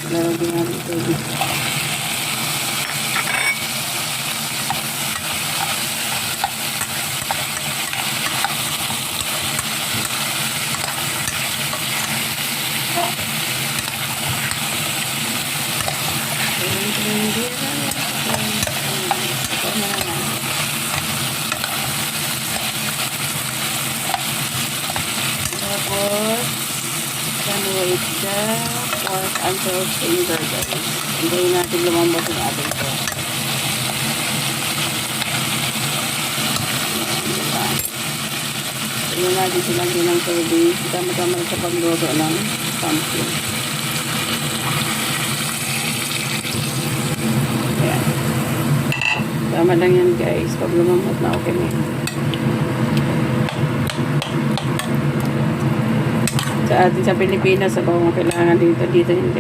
Lalagyan natin tubig. Tapos, gonna wait the pork until tender, guys. Hintayin natin lumambot yung ating pork. Tignan natin silang ng tubig. Tama-tama sa pagluto ng pumpkin. Ayan. Tama lang yan, guys. Pag lumambot na, okay na. Sa atin sa Pilipinas, sa bawang kailangan dito hindi.